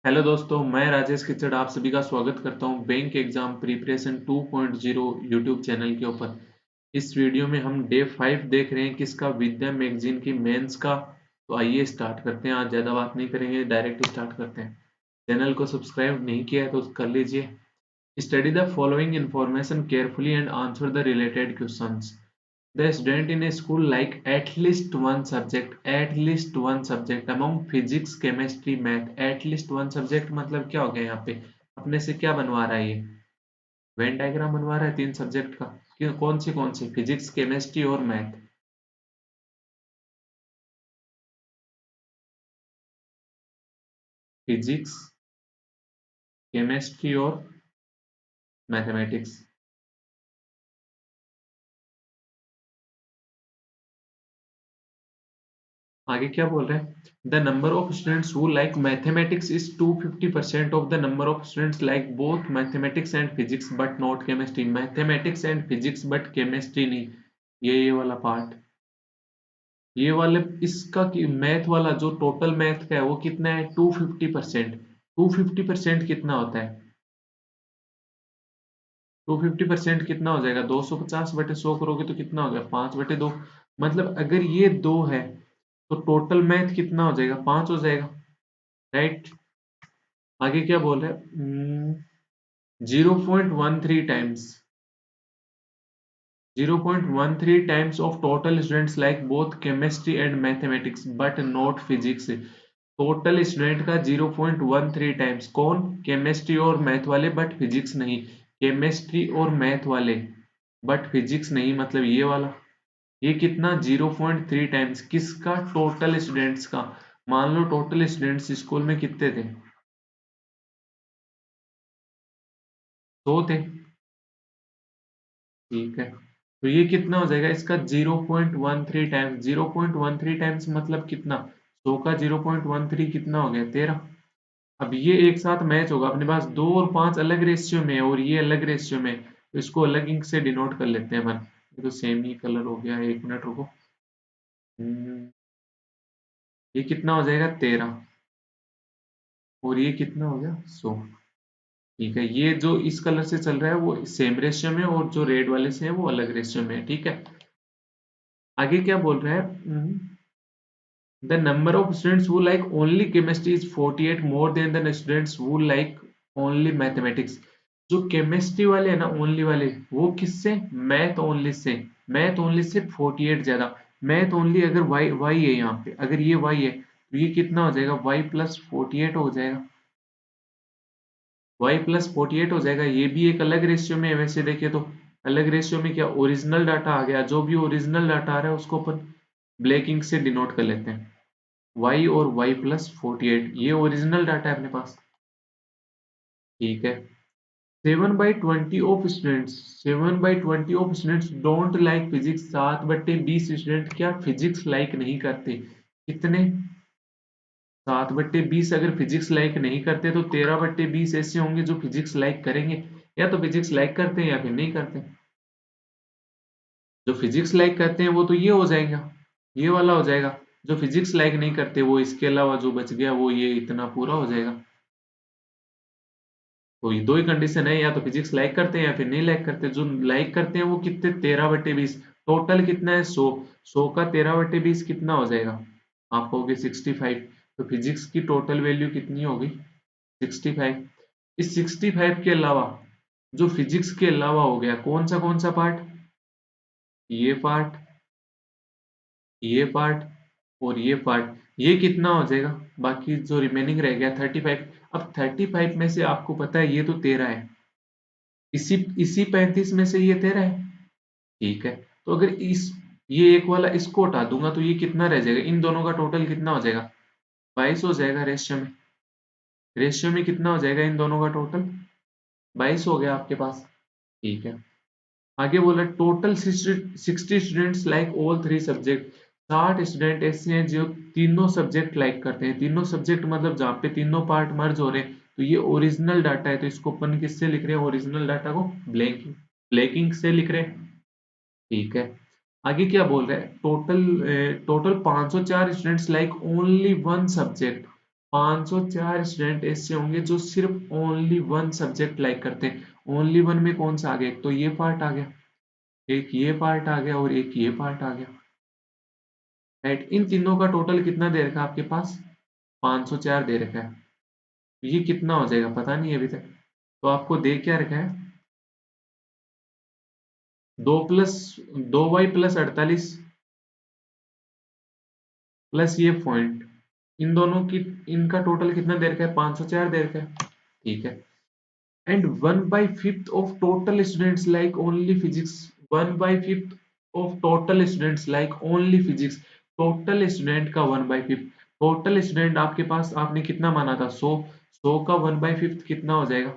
Hello दोस्तों, मैं राजेश किचड़ आप सभी का स्वागत करता हूं bank exam preparation 2.0 YouTube channel के ऊपर। इस वीडियो में हम डे 5 देख रहे हैं किसका, विद्या मैगजीन की मेंस का। तो आइए स्टार्ट करते हैं। आज ज़्यादा बात नहीं करेंगे, डायरेक्ट स्टार्ट करते हैं। चैनल को सब्सक्राइब नहीं किया है तो कर लीजिए। Study the following information carefully and answer the related questions. The student in a school like at least one subject among physics, chemistry, math. At least one subject मतलब क्या हो गया यहाँ पे? अपने से क्या बनवा रहा है ये? वेन डायग्राम बनवा रहा है 3 सब्जेक्ट का। कौन सी? फिजिक्स, केमिस्ट्री और मैथ। फिजिक्स, केमिस्ट्री और मैथमेटिक्स। आगे क्या बोल रहे हैं? The number of students who like mathematics is 250% of the number of students like both mathematics and physics but not chemistry. Mathematics and physics but chemistry नहीं। ये वाला पार्ट, ये वाले इसका कि मैथ वाला जो टोटल मैथ का है वो कितना है? 250%। 250% कितना होता है? 250% कितना हो जाएगा? 250/100 करोगे तो कितना हो गया? 5/2। मतलब अगर ये 2 है तो टोटल मैथ कितना हो जाएगा? 5 हो जाएगा। राइट। आगे क्या बोल रहे हैं? 0.13 times, 0.13 times of total students like both chemistry and mathematics but not physics. Total student का 0.13 टाइम्स। कौन? केमिस्ट्री और मैथ वाले बट फिजिक्स नहीं। केमिस्ट्री और मैथ वाले बट फिजिक्स नहीं, मतलब ये वाला। ये कितना? 0.3 टाइम्स किसका? टोटल स्टूडेंट्स का। मान लो टोटल स्टूडेंट्स स्कूल में कितने थे? 100 थे। ठीक है, तो ये कितना हो जाएगा इसका? 0.13 टाइम्स। 0.13 टाइम्स मतलब कितना? 100 का 0.13 कितना हो गया? 13। अब ये एक साथ मैच होगा। अपने पास 2 और 5 अलग रेशियो में है और ये अलग रेशियो में है, तो इसको अलग इंक से डिनोट कर लेते हैं अपन। ये तो सेम ही कलर हो गया है। 1 मिनट रुको। हम्म, ये कितना हो जाएगा? 13। और ये कितना हो गया? 100। ठीक है, ये जो इस कलर से चल रहा है वो सेम रेशियो में, और जो रेड वाले से है वो अलग रेशियो में है। ठीक है, आगे क्या बोल रहा है? The number of students who like only chemistry is 48 more than the students who like only mathematics. जो केमिस्ट्री वाले हैं ना, ओनली वाले, वो किससे? Math only say. Math only say 48 ज्यादा। मैथ ओनली अगर y है यहाँ पे, अगर ये y है तो ये कितना हो जाएगा? y+48 हो जाएगा। y+48 हो जाएगा। ये भी एक अलग रेशियो में है वैसे देखे तो। अलग रेशियो में क्या? ओरिजिनल डाटा आ गया। जो भी ओरिजिनल डाटा आ रहा है उसको अपन ब्लैक इंक से डिनोट कर लेते हैं। y और y+48, ये ओरिजिनल डाटा है अपने पास। ठीक है। 7/20 of students don't like physics. 7/20 student क्या फिजिक्स लाइक नहीं करते? कितने? 7/20 अगर फिजिक्स लाइक नहीं करते तो 13/20 ऐसे होंगे जो फिजिक्स लाइक करेंगे। या तो फिजिक्स लाइक करते हैं या फिर नहीं करते। जो फिजिक्स लाइक करते हैं वो तो ये हो जाएगा, ये वाला हो जाएगा। जो फिजिक्स लाइक नहीं करते वो इसके अलावा जो बच गया वो ये इतना पूरा हो जाएगा। तो ये दो ही कंडीशन है, या तो फिजिक्स लाइक करते हैं या फिर नहीं लाइक करते। जो लाइक करते हैं वो कितने? 13/20। टोटल कितना है? 100। 100 का 13/20 कितना हो जाएगा? आप कहोगे 65। तो फिजिक्स की टोटल वैल्यू कितनी होगी? 65। इस 65 के अलावा, जो फिजिक्स के अलावा हो गया, कौन सा पार्ट? ये पार्ट, ये पार्ट और ये पार्ट। ये कितना हो जाएगा? बाकी जो रिमेनिंग रह गया 35। अब 35 में से आपको पता है ये तो 13 है। इसी इसी 35 में से ये 13 है। ठीक है, तो अगर इस ये एक वाला इसको हटा दूंगा तो ये कितना रह जाएगा? इन दोनों का टोटल कितना हो जाएगा? 22 हो जाएगा रेशियो में। रेशियो में कितना हो जाएगा इन दोनों का टोटल? 22 हो गया आपके पास। ठीक है, आगे बोला total 60 students like all 3 subject. 60 student ऐसे हैं जो तीनों सब्जेक्ट लाइक करते हैं। तीनों सब्जेक्ट मतलब जहाँ पे तीनों पार्ट मर्ज हो रहे हैं। तो ये ओरिजिनल डाटा है, तो इसको अपन किससे लिख रहे हैं? ओरिजिनल डाटा को ब्लैंकिंग से लिख रहे हैं। ठीक है, आगे क्या बोल रहा है? Total 504 students like only one subject. 504 student ऐसे होंगे जो सिर्फ ओनली वन सब्जेक्ट लाइक करते हैं। ओनली वन में कौन सा आ गया? एक तो ये पार्ट आ गया, एक ये पार्ट आ गया और एक ये पार्ट आ गया, राइट। इन तीनों का टोटल कितना दे रखा है आपके पास? 504 दे रखा है। ये कितना हो जाएगा पता नहीं अभी तक, तो आपको दे क्या रखा है? 2 प्लस 2y प्लस 48 प्लस ये पॉइंट, इन दोनों की, इनका टोटल कितना दे रखा है? 504 दे रखा है, ठीक है। And 1/5 of total students like only physics, 1/5 of total students like only physics, total student का 1/5, total student आपके पास आपने कितना माना था? 100 का 1/5 कितना हो जाएगा?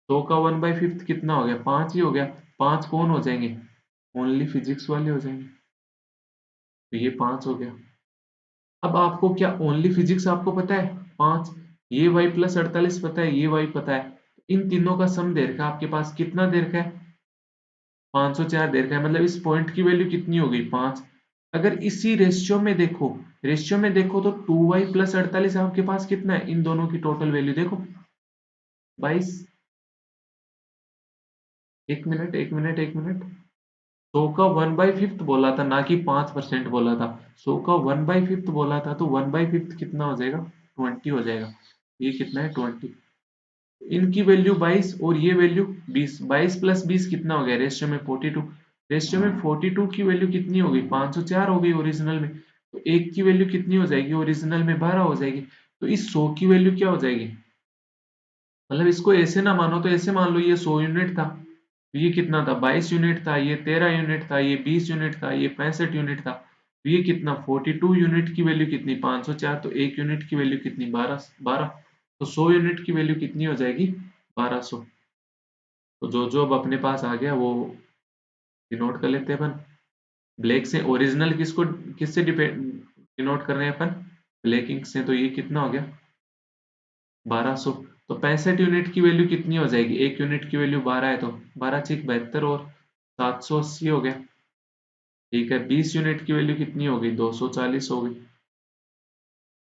100 का 1/5 कितना हो गया? 5 ही हो गया। 5 कौन हो जाएंगे? ओनली फिजिक्स वाले हो जाएंगे, तो ये 5 हो गया। अब आपको क्या ओनली फिजिक्स आपको पता है? 5, ये y+48 पता है, ये y पता है, इन तीनों का सम दे रखा है आपके पास, कितना दे रखा है? 504 दे रखा है, मतलब इस पॉइंट की वैल्यू कितनी हो गई? 5। अगर इसी रेशियो में देखो, रेशियो में देखो तो 2y+48 आपके पास कितना है? इन दोनों की टोटल वैल्यू देखो, 22। एक मिनट एक मिनट एक मिनट, 100 का 1/5 बोला था ना कि 5% बोला था। 100 का 1/5 बोला था, तो 1/5 कितना हो जाएगा? 20 हो जाएगा। ये कितना है? 20। इनकी वैल्यू 22 और ये वैल्यू 20, 22 प्लस 20 कितना हो गया? रेशियो में 42। रेशियो में 42 की वैल्यू कितनी हो गई? 504 हो गई ओरिजिनल में, तो एक की वैल्यू कितनी हो जाएगी? ओरिजिनल में 12 हो जाएगी। तो इस 100 की वैल्यू क्या हो जाएगी? मतलब इसको ऐसे ना मानो, तो ऐसे मान लो ये 100 यूनिट था, तो ये कितना था? 22 यूनिट था, ये 13 यूनिट था, ये 20 यूनिट था, ये 65 यूनिट था, तो ये कितना? 42 यूनिट की वैल्यू कितनी? 504, तो एक यूनिट की वैल्यू कितनी? 12। तो 100 यूनिट की वैल्यू कितनी हो जाएगी? 1200। तो जो जो अब अपने पास आ गया वो डिनोट कर लेते हैं अपन ब्लैक से। ओरिजिनल किसको, किससे डिपेंड डिनोट कर रहे हैं अपन? ब्लैक इंक से। तो ये कितना हो गया? 1200। तो 65 यूनिट की वैल्यू कितनी हो जाएगी? एक यूनिट की वैल्यू 12 है, तो 12 6 72 और 780 हो गया, ठीक है। 20 यूनिट की वैल्यू कितनी हो गई? 240 हो गई।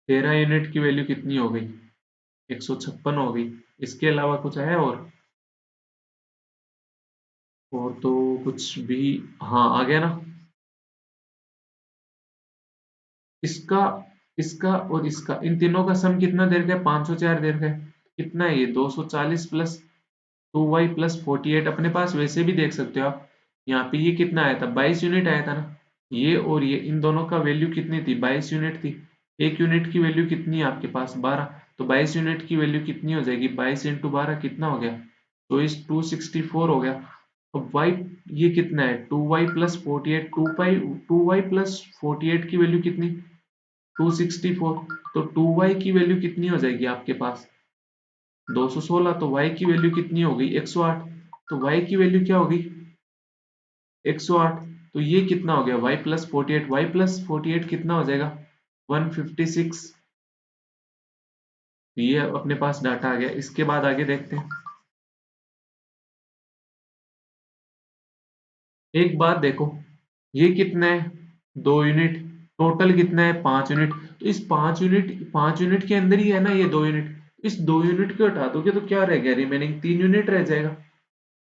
13 यूनिट की वैल्यू कितनी हो गई? 156 हो गई। इसके अलावा कुछ है और तो कुछ भी, हाँ आ गया ना। इसका, इसका और इसका, इन तीनों का सम कितना दे रखा है? 504 दे रखा है। कितना है ये? 240 प्लस 2y+48। अपने पास वैसे भी देख सकते हो आप, यहाँ पे ये कितना आया था? 22 यूनिट आया था ना। ये और ये, इन दोनों का वैल्यू कितनी थी? 22 यूनिट थी। एक यूनिट की वैल्यू कितनी है आपके पास? 12। तो 22 यूनिट की वैल्यू कितनी हो जाएगी? 22 इंटू 12 कितना हो गया? तो इस 264 हो गया। अब y, ये कितना है? 2y+48, 2y+48 की वैल्यू कितनी? 264। तो 2y की वैल्यू कितनी हो जाएगी आपके पास? 216। तो y की वैल्यू कितनी हो गई? 108। तो y की वैल्यू क्या होगी? 108। तो ये कितना हो गया? y+48 कितना हो जाएगा? 156। ये अपने पास डाटा आ गया। इसके बाद आगे देखते हैं। एक बात देखो, ये कितना है? 2 यूनिट। टोटल कितना है? 5 यूनिट। तो इस 5 यूनिट के अंदर ही है ना ये 2 यूनिट। इस 2 यूनिट को हटा दोगे तो क्या रह गया? रिमेनिंग 3 यूनिट रह जाएगा।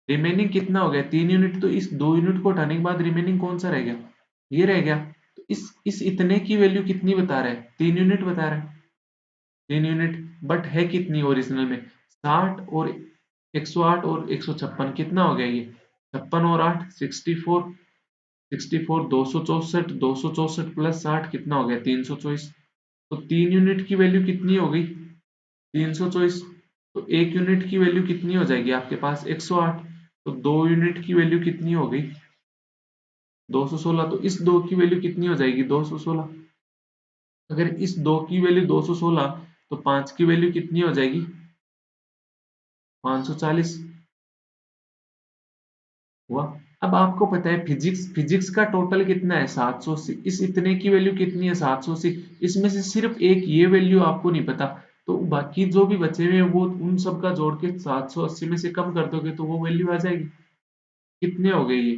रिमेनिंग कितना हो गया? 3 यूनिट। तो इस 2 यूनिट को हटाने के बाद रिमेनिंग कौन सा रह गया? ये रह गया। तो इस इतने की वैल्यू कितनी बता रहा है? 3 यूनिट बता रहा है। 3 यूनिट, बट है कितनी ओरिजिनल में? 60 और 108 और 156 कितना हो गया ये? 56 और 8 64। 64 264 प्लस 60 कितना हो गया? 324। तो 3 यूनिट की वैल्यू कितनी हो गई? 324। तो एक यूनिट की वैल्यू कितनी हो जाएगी आपके पास? 108। तो 2 यूनिट की वैल्यू कितनी हो गई? 216। तो इस 2 की वैल्यू कितनी हो जाएगी? 216। अगर इस 2 की वैल्यू 216, तो 5 की वैल्यू कितनी हो जाएगी? 540 हुआ। अब आपको पता है फिजिक्स, फिजिक्स का टोटल कितना है? 780। इस इतने की वैल्यू कितनी है? 780। इसमें से सिर्फ एक ये वैल्यू आपको नहीं पता, तो बाकी जो भी बचे हुए हैं वो उन सब का जोड़ के 780 में से कम कर दोगे तो वो वैल्यू आ जाएगी। कितने हो गए ये?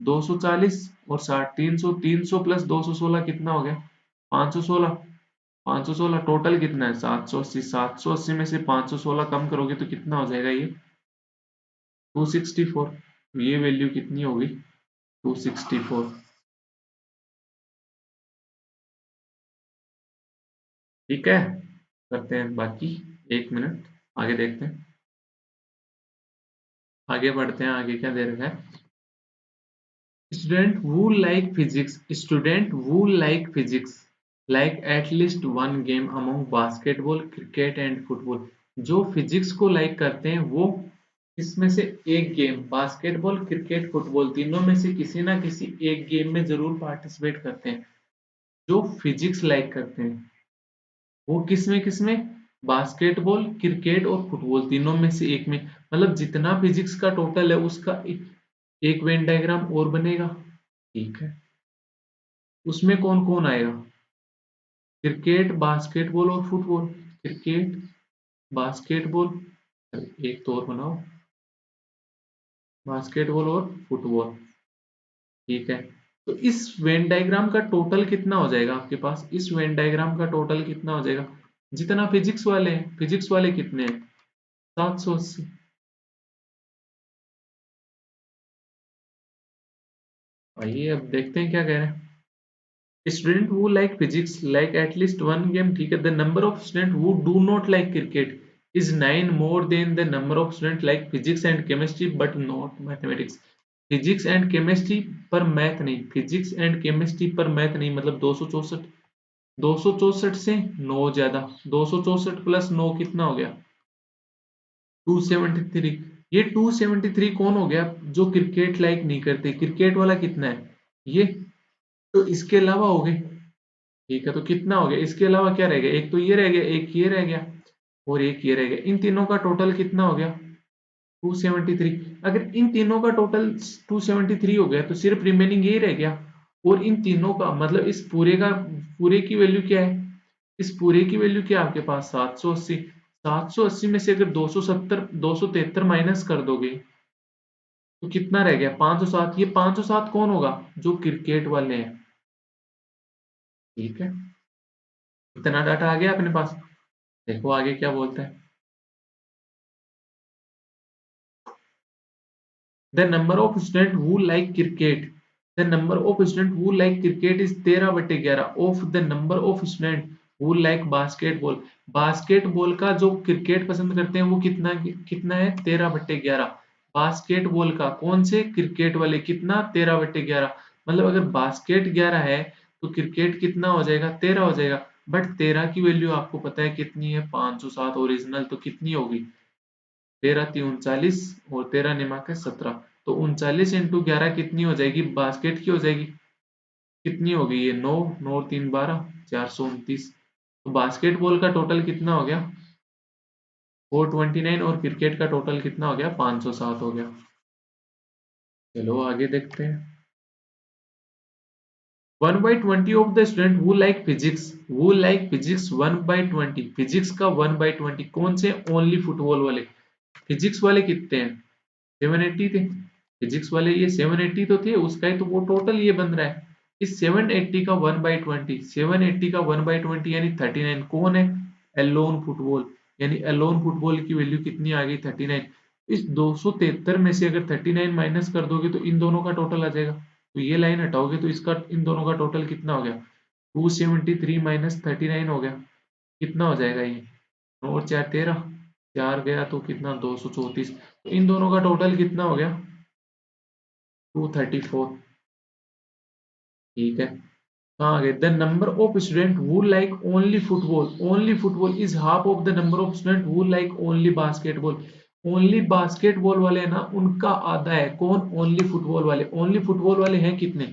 240 और 60, 300। 300 प्लस 216 कितना हो गया? 516। 516 टोटल कितना है 780। 780 में से 516 कम करोगे तो कितना हो जाएगा ये 264। ये वैल्यू कितनी होगी 264। ठीक है, करते हैं बाकी। 1 मिनट आगे देखते हैं, आगे बढ़ते हैं। आगे क्या दे रखा है, student who like physics like at least one game among basketball cricket and football। जो फिजिक्स को लाइक करते हैं वो इसमें से एक गेम, बास्केटबॉल क्रिकेट फुटबॉल, तीनों में से किसी ना किसी एक गेम में जरूर पार्टिसिपेट करते हैं। जो फिजिक्स लाइक करते हैं वो किसमें बास्केटबॉल क्रिकेट और फुटबॉल तीनों में से एक में, मतलब जितना फिजिक्स का टोटल है उसका एक वेन डायग्राम और बनेगा। ठीक है, उसमें कौन कौन आएगा, क्रिकेट बास्केटबॉल और फुटबॉल। क्रिकेट बास्केटबॉल, एक तो और बनाओ, बास्केटबॉल और फुटबॉल। ठीक है, तो इस वेन डायग्राम का टोटल कितना हो जाएगा आपके पास, इस वेन डायग्राम का टोटल कितना हो जाएगा, जितना फिजिक्स वाले हैं, फिजिक्स वाले कितने हैं 780। आइए अब देखते हैं क्या कह रहे हैं। Student who like physics like at least one game, ठीक है, the number of students who do not like cricket is 9 more than the number of students like physics and chemistry but not mathematics। Physics and chemistry पर math नहीं, physics and chemistry पर math नहीं, मतलब 264। 264 से 9 ज्यादा, 264 plus 9 कितना हो गया 273। ये 273 कौन हो गया, जो क्रिकेट लाइक नहीं करते, क्रिकेट वाला कितना है ये, तो इसके अलावा हो गए। ठीक है, तो कितना हो गया, इसके अलावा क्या रह गया, एक तो ये रह गया, एक ये रह गया और एक ये रह गया, इन तीनों का टोटल कितना हो गया 273। अगर इन तीनों का टोटल 273 हो गया तो सिर्फ रिमेनिंग यही रह गया, और इन तीनों का मतलब इस पूरे का, पूरे की वैल्यू क्या है, इस पूरे की वैल्यू क्या है आपके पास 780। 780 में से अगर 270 273 माइनस कर दोगे तो कितना रह गया 507। ये 507 कौन होगा, जो क्रिकेट वाले हैं। ठीक है, इतना डाटा आ गया अपने पास। देखो आगे क्या बोलता है, the number of students who like cricket, the number of students who like cricket is 13/11 of the number of students who like basketball। Basketball का जो क्रिकेट पसंद करते हैं वो कितना कितना है 13/11। बास्केटबॉल का कौन से क्रिकेट वाले कितना 13/11, मतलब अगर बास्केट 11 है तो क्रिकेट कितना हो जाएगा 13 हो जाएगा। बट 13 की वैल्यू आपको पता है कितनी है 507 ओरिजिनल, तो कितनी होगी 13×3 = 39 और 13×9 = 17। तो 39 × 11 कितनी हो जाएगी, बास्केट की हो जाएगी, कितनी होगी ये 9, 9×3 = 12, 429। तो बास्केटबॉल का टोटल कितना हो गया 429 और क्रिकेट का टोटल कितना हो गया 507 हो गया। चलो आगे देखते हैं। 1/20 of the student who like physics 1/20, physics का 1/20 कौन से, ओनली फुटबॉल वाले। फिजिक्स वाले कितने हैं 780 थे, फिजिक्स वाले ये 780 तो थे, उसका ही तो वो टोटल ये बन रहा है। इस 780 का 1/20, 780 का 1/20 यानी 39 कौन है, एलोन फुटबॉल। यानी एलोन फुटबॉल की वैल्यू कितनी आ गई 39। इस 273 में से अगर 39 माइनस कर दोगे तो इन दोनों का टोटल आ जाएगा, तो ये लाइन हटाओगे तो इसका इन दोनों का टोटल कितना हो गया 273 माइनस 39 हो गया, कितना हो जाएगा ये 9 और 4 13, 4 गया तो कितना 234। तो इन दोनों का टोटल कितना हो गया 234। ठीक है, कहाँ आ गए, the number of student who like only football, only football is half of the number of student who like only basketball. Only basketball वाले हैं ना उनका आधा है, कौन ओनली फुटबॉल वाले, ओनली फुटबॉल वाले हैं कितने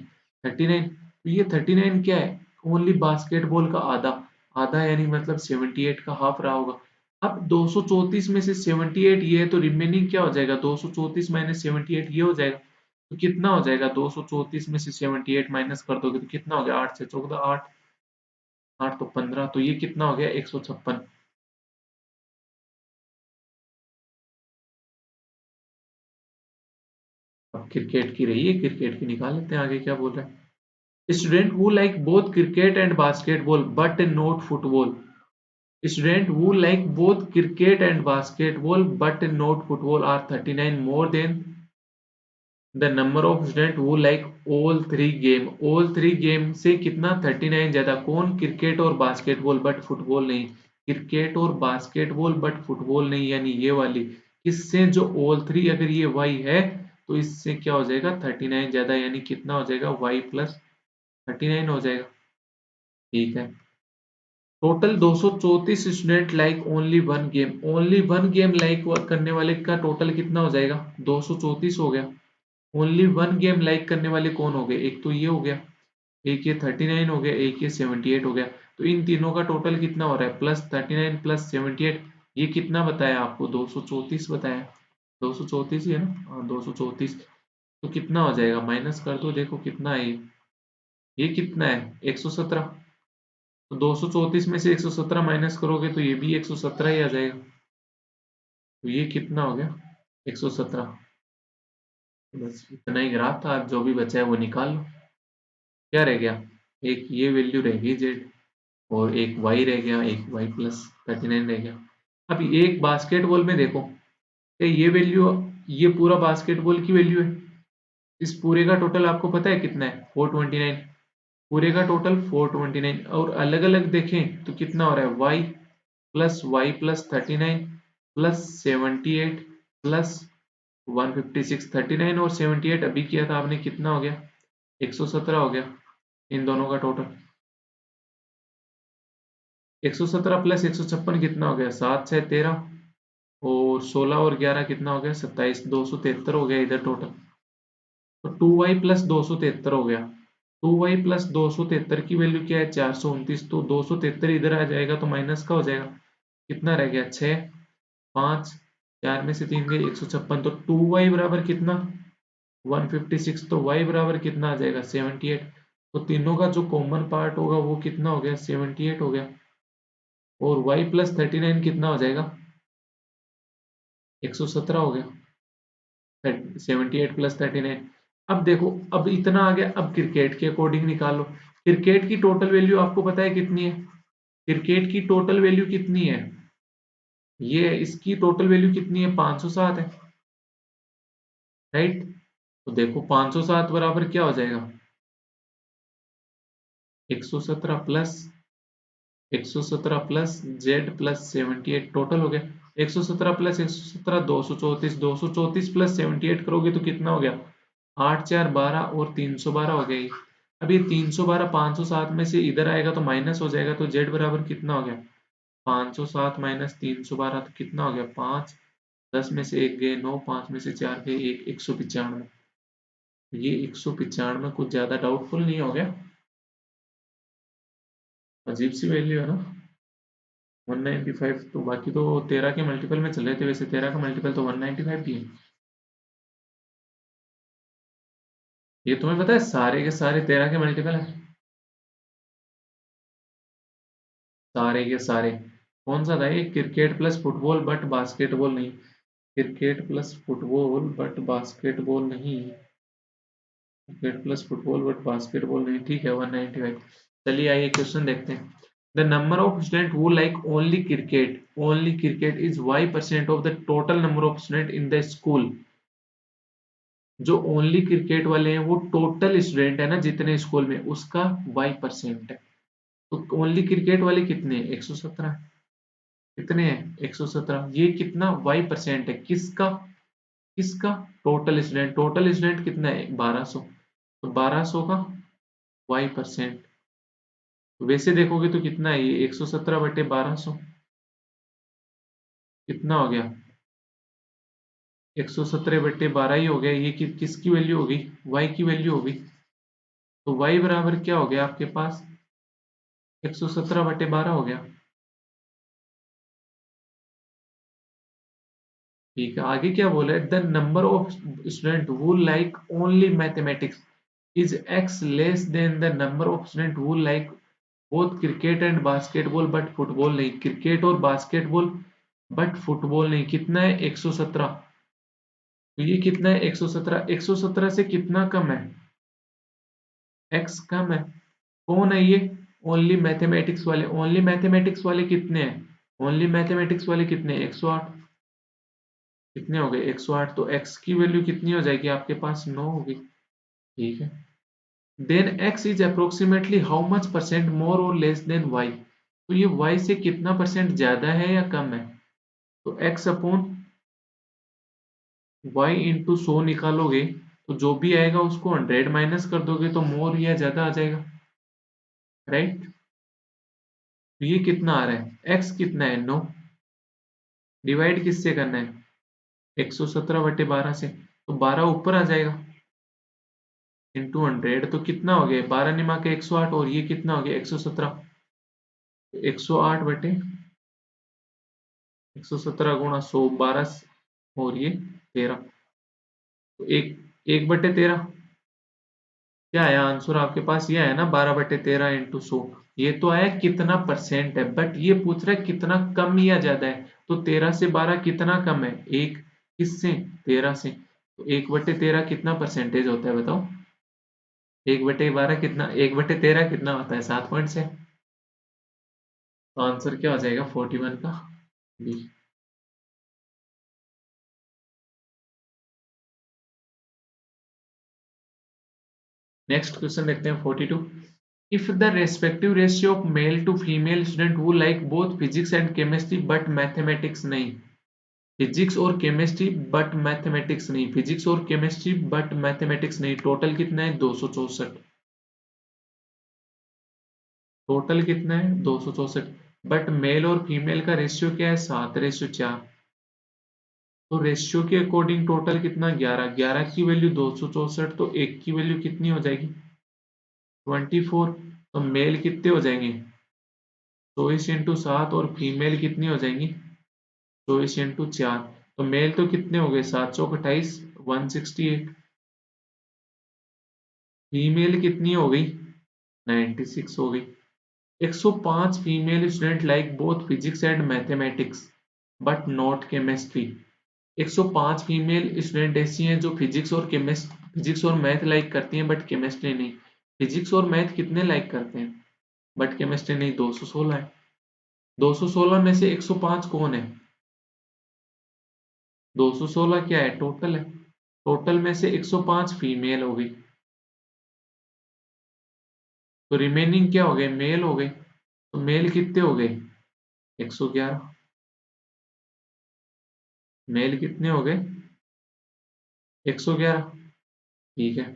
39। तो ये 39 क्या है ओनली बास्केटबॉल का आधा, आधा यानी मतलब 78 का हाफ रहा होगा। अब 234 में से 78 ये है तो रिमेनिंग क्या हो जाएगा 234 माइनस 78 ये हो जाएगा। तो कितना हो जाएगा 234 में से 78 माइनस कर दोगे तो कितना हो गया 8 से 14 8, 8 तो 15, तो ये कितना हो गया 156। अब क्रिकेट की रही है, क्रिकेट की निकाल लेते हैं आगे क्या बोल रहा है। Student who like both cricket and basketball but not football. Student who like both cricket and basketball but not football are 39 more than the number of student who like all three game. all three game से कितना 39 ज्यादा? कौन? Cricket और basketball but football नहीं। Cricket और basketball but football नहीं, यानी ये वाली किससे? जो ऑल थ्री, अगर ये वाई है तो इससे क्या हो जाएगा? 39 ज्यादा, यानी कितना हो जाएगा? वाई प्लस 39 हो जाएगा। ठीक है। Total 234 student like only one game. Only one game like करने वाले का टोटल कितना हो जाएगा? 234 हो गया। ओनली वन गेम लाइक करने वाले कौन हो गए? एक तो ये हो गया, एक ये 39 हो गया, एक ये 78 हो गया। तो इन तीनों का टोटल कितना हो रहा है? Plus 39 plus 78। ये कितना बताया आपको? 234 बताया। 234 ही है ना? हाँ 234। तो कितना हो जाएगा? माइनस कर दो, देखो कितना है ये कितना है? 117। तो 234 में से 117 माइनस करोगे तो ये भी 117 ही आ जाएगा। तो ये कितना हो गया? 117। बस इतना ही ग्राफ था, जो भी बचा है वो निकाल लो। क्या रह गया? एक ये वैल्यू रह गई जेड, और एक वाई रह गया, एक वाई प्लस 39 रह गया। अब एक बास्केटबॉल में देखो, ये वैल्यू, ये पूरा बास्केटबॉल की वैल्यू है। इस पूरे का टोटल आपको पता है कितना है? 429। पूरे का टोटल 429, और अलग अलग देखें तो कितना हो रहा है? Y plus 39 plus 78 plus 156। 39 और 78 अभी किया था आपने, कितना हो गया? 117 हो गया इन दोनों का टोटल। 117 प्लस 156 कितना हो गया? 7 6 13, और 16 और 11 कितना हो गया? 27। 273 हो गया इधर टोटल। तो 2y प्लस 273 हो गया। 2y प्लस 273 की वैल्यू क्या है? 429। तो 273 इधर आ जाएगा तो माइनस का हो जाएगा। कितना रह गया? 6 5, 4 में से 3 गए, 156। तो 2y बराबर कितना? 156। तो y बराबर कितना आ जाएगा? 78। तो तीनों का जो कॉमन पार्ट होगा वो कितना हो गया? 78 हो गया। और y प्लस 39 कितना हो जाएगा? 117 हो गया। 78 प्लस 39। अब देखो, अब इतना आ गया। अब क्रिकेट के अकॉर्डिंग निकालो। क्रिकेट की टोटल वैल्यू आपको पता है कितनी है? क्रिकेट की टोटल वैल्यू कितनी है? ये इसकी टोटल वैल्यू कितनी है? 507 है, राइट? तो देखो 507 बराबर क्या हो जाएगा? 117 plus 117 plus Z plus 78 total हो गया। 117 प्लस 117 234। 234 प्लस 78 करोगे तो कितना हो गया? 8 4 12 और 312 हो गया ये। अब ये 312 507 में से इधर आएगा तो माइनस हो जाएगा, तो जेड बराबर कितना हो गया? 507 माइनस 312, तो कितना हो गया? 5। 10 में से एक गए 9, 5 में से 4 गए 1, 195। ये 195 कुछ ज्यादा डाउटफुल नहीं हो गया? अजीब सी वैल्यू है ना? 195। तो बाकी तो 13 के मल्टीपल में चल रहे थे, वैसे 13 का मल्टीपल तो 195 भी है। ये तुम्हें पता है सारे के सारे 13 के मल्टीपल है। सारे के सारे। कौन सा था ये? Cricket plus football but basketball नहीं। Cricket plus football but basketball नहीं। Cricket plus football but basketball नहीं। ठीक है 195। चलिए आइए क्वेश्चन देखते हैं। The number of student who like only cricket is y% of the total number of student in the school। जो ओनली क्रिकेट वाले हैं वो टोटल स्टूडेंट है ना जितने स्कूल में, उसका y% है। तो ओनली क्रिकेट वाले कितने हैं? 117। कितने हैं? 117। ये कितना? y% है किसका? किसका? Total student. टोटल स्टूडेंट कितना है? 1200। तो 1200 का y%। वैसे देखोगे तो कितना है ये? 117 बटे 1200 कितना हो गया? 117 बटे 12 ही हो गया। ये किसकी वैल्यू हो गई? y की वैल्यू हो गई। तो y बराबर क्या हो गया आपके पास? 117 बटे 12 हो गया। ठीक है, आगे क्या बोला है? The number of student who like only mathematics is x less than the number of student who like both cricket and basketball but football नहीं। क्रिकेट और बास्केटबॉल बट फुटबॉल नहीं। कितना है? 117। तो ये कितना है? 117। 117 से कितना कम है? x कम है। कौन है ये? ओनली मैथमेटिक्स वाले। ओनली मैथमेटिक्स वाले कितने हैं? ओनली मैथमेटिक्स वाले कितने हैं? 108। कितने हो गए? 108। तो x की वैल्यू कितनी हो जाएगी आपके पास? 9 होगी। ठीक है। देन x इज approximately how much percent more और लेस देन y? तो ये y से कितना परसेंट ज्यादा है या कम है? तो x अपॉन y इंटू 100 निकालोगे तो जो भी आएगा उसको 100 माइनस कर दोगे तो मोर या ज्यादा आ जाएगा, राइट? तो ये कितना आ रहा है? x कितना है? 9। डिवाइड किससे करना है? 117/12 से। तो 12 ऊपर आ जाएगा इंटू 100। तो कितना हो गया? 12 निमा के 108 और ये कितना हो गया? 117। 108 बटे 117 गुणा 100, 12 और ये 13। तो 1/13 क्या आया आंसर आपके पास? ये आया ना 12/13 इंटू 100। ये तो आया कितना परसेंट है, बट ये पूछ रहा है कितना कम या ज्यादा है। तो 13 से 12 कितना कम है? एक। किससे? 13 से। तो 1/13 कितना परसेंटेज होता है बताओ? 1/12 कितना? 1/13 कितना होता है? 7.6। तो आंसर क्या हो जाएगा 41 का? बी। नेक्स्ट क्वेश्चन देखते हैं 42। If the respective ratio of male to female student who like both physics and chemistry but mathematics नहीं। फिजिक्स और केमिस्ट्री बट मैथमेटिक्स नहीं, फिजिक्स और केमिस्ट्री बट मैथमेटिक्स नहीं। टोटल कितना है? 264। टोटल कितना है? 264। बट मेल और फीमेल का रेशियो क्या है? 7:4। तो रेशियो के अकॉर्डिंग टोटल कितना? 11। 11 की वैल्यू 264, तो एक की वैल्यू कितनी हो जाएगी? 24। तो मेल कितने हो जाएंगे? 24 × 7 और फीमेल कितनी हो जाएंगी? 24 × 4। तो मेल तो कितने हो गए? 728, 168। फीमेल कितनी हो गई? 96 हो गई। 105 female student like both physics and mathematics but not chemistry. 105 female student ऐसी हैं जो फिजिक्स और मैथ लाइक करती हैं बट केमिस्ट्री नहीं। फिजिक्स और मैथ कितने लाइक करते हैं बट केमिस्ट्री नहीं? 216 है। 216 में से 105 कौन है? 216 क्या है? टोटल है। टोटल में से 105 फीमेल हो गई, तो रिमेनिंग क्या हो गए? मेल हो गए। तो मेल कितने हो गए? 111। मेल कितने हो गए? 111। ठीक है।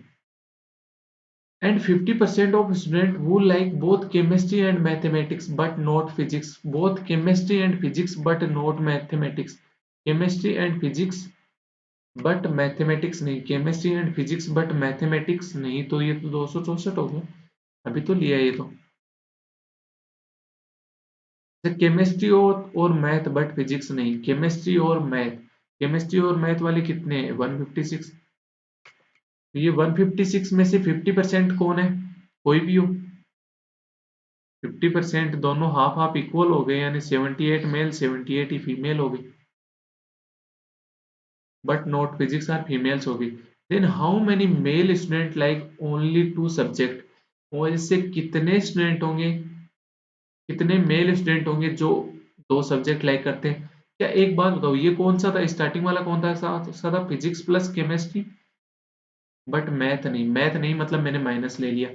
And 50% of student who like both chemistry and mathematics but not physics, both chemistry and physics but not mathematics, chemistry and physics but mathematics नहीं, chemistry and physics but mathematics नहीं। तो ये तो 264 हो गया। अभी तो लिया ये तो। केमिस्ट्री और मैथ बट फिजिक्स नहीं, केमिस्ट्री और मैथ। केमिस्ट्री और मैथ वाले कितने हैं? 156। ये 156 में से 50% कौन है? कोई भी हो। 50% दोनों हाफ हाफ इक्वल हो गए, यानी 78 मेल 78 ही फीमेल हो गई। But not physics are females हो गई। Then how many male student like only 2 subject? और इससे कितने स्टूडेंट होंगे, कितने मेल स्टूडेंट होंगे जो 2 सब्जेक्ट लाइक करते हैं? क्या एक बात बताओ, ये कौन सा था? स्टार्टिंग वाला कौन था? सा था physics plus chemistry but math नहीं। मैथ नहीं मतलब मैंने माइनस ले लिया।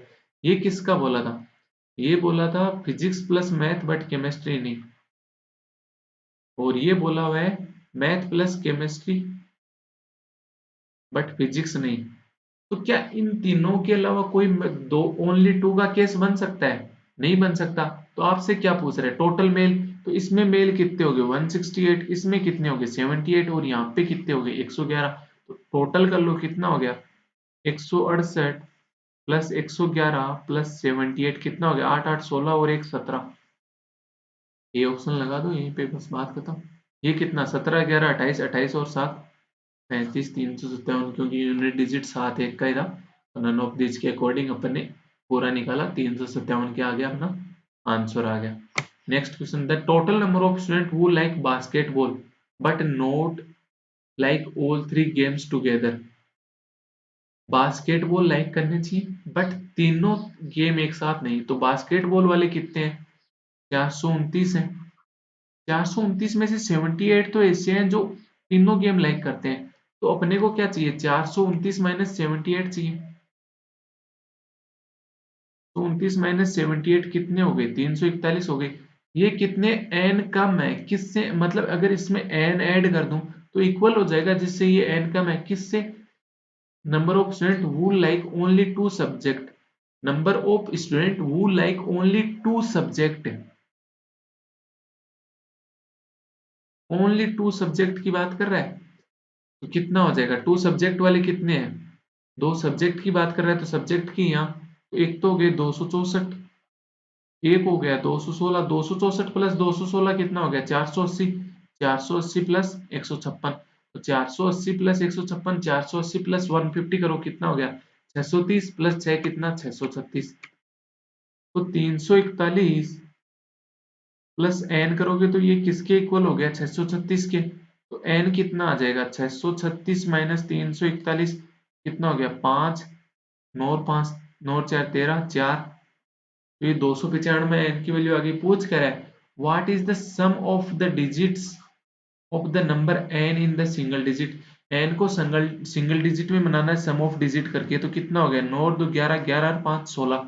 ये किसका बोला था? ये बोला था physics plus math but chemistry नहीं। और ये बोला हुआ है math plus chemistry but physics नहीं। तो क्या इन तीनों के अलावा कोई दो ओनली 2 का केस बन सकता है? नहीं बन सकता। तो आपसे क्या पूछ रहे हैं? Total male. तो इसमें मेल कितने हो गए? 168। इसमें कितने हो गए? 78। और यहाँ पे कितने हो गए? 111। तो टोटल कर लो कितना हो गया? 168 प्लस 111 प्लस 78 कितना हो गया? 8 8 16 और 1 17। ये ऑप्शन लगा दो यहीं पे, बस बात खत्म। ये कितना? 17 11 28, 28 और 7 35, 357, क्योंकि यूनिट डिजिट 7 1 का ही था। तो नन ऑफ दिस के अकॉर्डिंग अपन ने पूरा निकाला, 357 के आगे अपना आंसर आ गया। Next question, the total number of student who like basketball but not like all 3 games together. Basketball like करने चाहिए बट तीनों गेम एक साथ नहीं। तो बास्केटबॉल वाले कितने हैं? 429 है। 429 में से 78 तो ऐसे हैं जो तीनों गेम लाइक करते हैं। तो अपने को क्या चाहिए? 429 माइनस 78 चाहिए। तो 29 माइनस 78 कितने हो गए? 341 हो गए। ये कितने n कम है किससे? मतलब अगर इसमें n ऐड कर दूं तो इक्वल हो जाएगा, जिससे ये n कम है किससे? Number of student who like only two subject। Number of student who like only two subject। Only two subject की बात कर रहा है। तो कितना हो जाएगा? टू सब्जेक्ट वाले कितने हैं? दो सब्जेक्ट की बात कर रहा है तो सब्जेक्ट की यहाँ तो एक तो हो गए 264, एक हो गया 216। 264 प्लस 216 कितना हो गया? 480। 480 प्लस 156। तो 480 प्लस 156, 480 प्लस 150 करो कितना हो गया? 630 प्लस 6 कितना? 636। तो 341 प्लस एन करोगे तो ये किसके इक्वल हो गया? 636 के। तो एन कितना आ जाएगा? 636 माइनस 341 कितना हो गया? 5 9 और 5 9 और 4 13 4। तो ये 295 एन की वैल्यू आगे पूछ कर है what is the sum of the digits of the number N in the single digit. N को सिंगल सिंगल डिजिट में बनाना है सम ऑफ डिजिट करके। तो कितना हो गया? 9 और 2 11 11 और 5 16।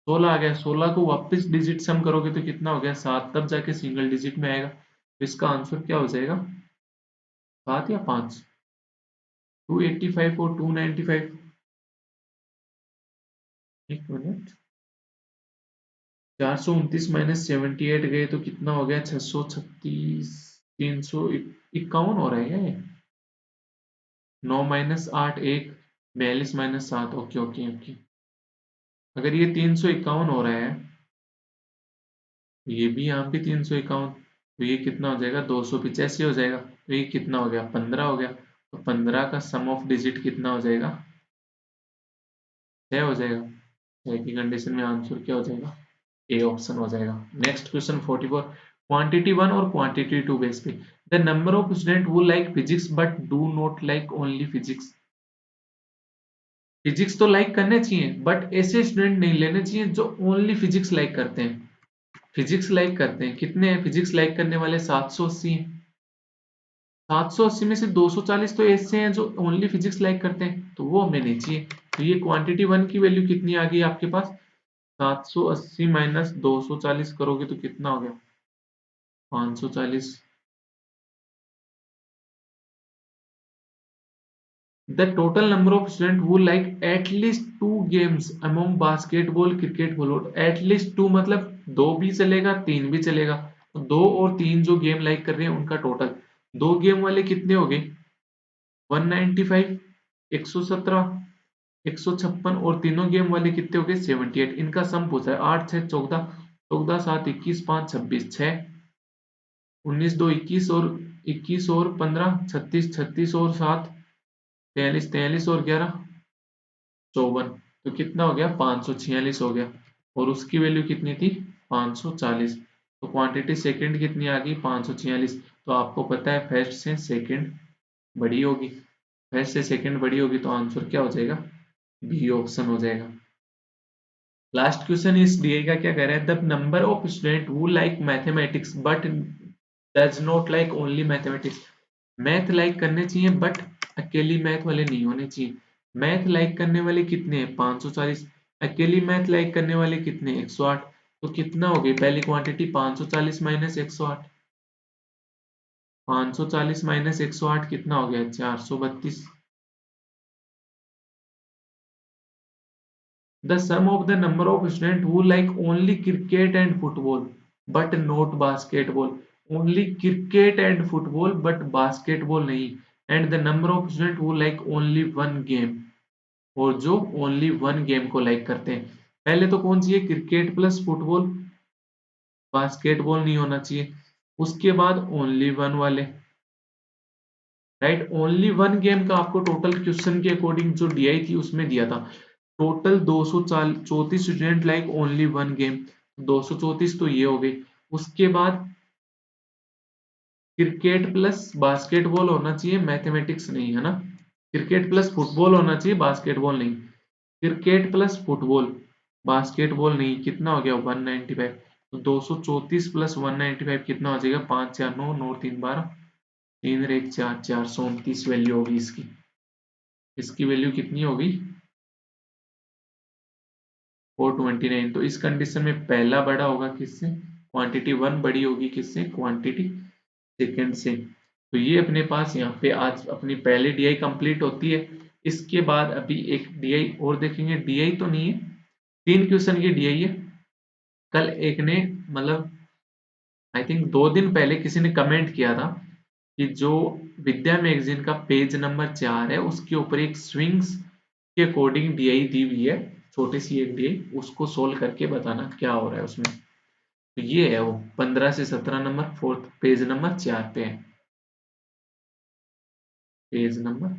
16 आ गया। 16 को वापस डिजिट सम करोगे तो कितना हो गया? 7, तब जाके सिंगल डिजिट में आएगा। तो इसका आंसर क्या हो जाएगा? 7 या 5? 285 और 295। एक मिनट। 429 माइनस 78 गए तो कितना हो गया? 636। 351 हो रहा है क्या ये? 9 minus 8 1। 42 minus 7। Okay okay okay. अगर ये 351 हो रहा है तो ये भी यहाँ पे 351। तो ये कितना हो जाएगा? 285 हो जाएगा। तो ये कितना हो गया? 15 हो गया। तो 15 का सम ऑफ डिजिट कितना हो जाएगा? 6 हो जाएगा। 6 की कंडीशन में आंसर क्या हो जाएगा? ए ऑप्शन हो जाएगा। Next question 44। क्वांटिटी 1 और क्वांटिटी 2 बेस पे the number of student who like physics but do not like only physics. Physics तो लाइक करने चाहिए बट ऐसे स्टूडेंट नहीं लेने चाहिए जो ओनली फिजिक्स लाइक करते हैं। फिजिक्स लाइक करते हैं कितने हैं? फिजिक्स लाइक करने वाले 780 हैं। 780 में से 240 तो ऐसे हैं जो ओनली फिजिक्स लाइक करते हैं, तो वो हमें नहीं चाहिए। तो ये क्वांटिटी 1 की वैल्यू कितनी आ गई आपके पास? 780 माइनस 240 करोगे तो कितना हो गया? 540। The total number of students who like at least two games among basketball, cricket, volleyball। at least two मतलब दो भी चलेगा तीन भी चलेगा। तो दो और तीन जो गेम लाइक कर रहे हैं उनका टोटल। दो गेम वाले कितने हो गए? 195, 117, 156। और तीनों गेम वाले कितने हो गए? 78। इनका सम पूछा है। 8 6 14, 14 7 21 5 26 6, 19 2 21 और 21 और 15 36, 36 और 7 43, 43 और 11 54। तो कितना हो गया? 546 हो गया। और उसकी वैल्यू कितनी थी? 540। तो क्वांटिटी सेकंड कितनी आ गई? 546। तो आपको पता है फर्स्ट से सेकंड बड़ी होगी। फर्स्ट से सेकंड बड़ी होगी तो आंसर क्या हो जाएगा? बी ऑप्शन हो जाएगा। लास्ट क्वेश्चन इस डीए का क्या कह रहा है? The number of student who like mathematics but does not like only mathematics. Math like करने चाहिए बट अकेली मैथ वाले नहीं होने चाहिए। मैथ लाइक करने वाले कितने हैं? 540। अकेली मैथ लाइक करने वाले कितने हैं? 108। तो कितना हो गई पहली क्वांटिटी? 540 माइनस 108। 540 माइनस 108 कितना हो गया? 432। The sum of the number of students who like only cricket and football but not basketball। Only cricket and football but basketball नहीं। And the number of students who like only one game। और जो only one game को like करते हैं। पहले तो कौन सी है? Cricket plus football. बास्केटबॉल नहीं होना चाहिए। उसके बाद ओनली वन वाले। राइट। ओनली वन गेम का आपको टोटल क्वेश्चन के अकॉर्डिंग जो डीआई थी उसमें दिया था total 234 student like only one game. 234 तो ये हो गई। उसके बाद क्रिकेट प्लस बास्केटबॉल होना चाहिए, मैथमेटिक्स नहीं है ना। क्रिकेट प्लस फुटबॉल होना चाहिए, बास्केटबॉल नहीं। क्रिकेट प्लस फुटबॉल, बास्केटबॉल नहीं, कितना हो गया 195। तो 234 प्लस 195 कितना हो जाएगा, 5 4 9 9 3 12, 3 1 4 429 वैल्यू होगी इसकी। इसकी वैल्यू कितनी होगी 429। तो इस कंडीशन में पहला बड़ा होगा किससे, क्वांटिटी वन बड़ी होगी किससे, क्वांटिटी सेकंड से। तो ये अपने पास यहाँ पे आज अपनी पहली डीआई कंप्लीट होती है। इसके बाद अभी एक डीआई और देखेंगे, डीआई तो नहीं है, 3 क्वेश्चन की डीआई है। कल एक ने मतलब आई थिंक 2 दिन पहले किसी ने कमेंट किया था कि जो विद्या मैगजीन का पेज नंबर 4 है उसके ऊपर एक स्विंग्स के अकॉर्डिंग डीआई दी हुई है, छोटी सी एक डीआई, उसको सोल्व करके बताना क्या हो रहा है उसमें। तो ये है वो 15 से 17 नंबर, फोर्थ पेज नंबर 4 पे है, पेज नंबर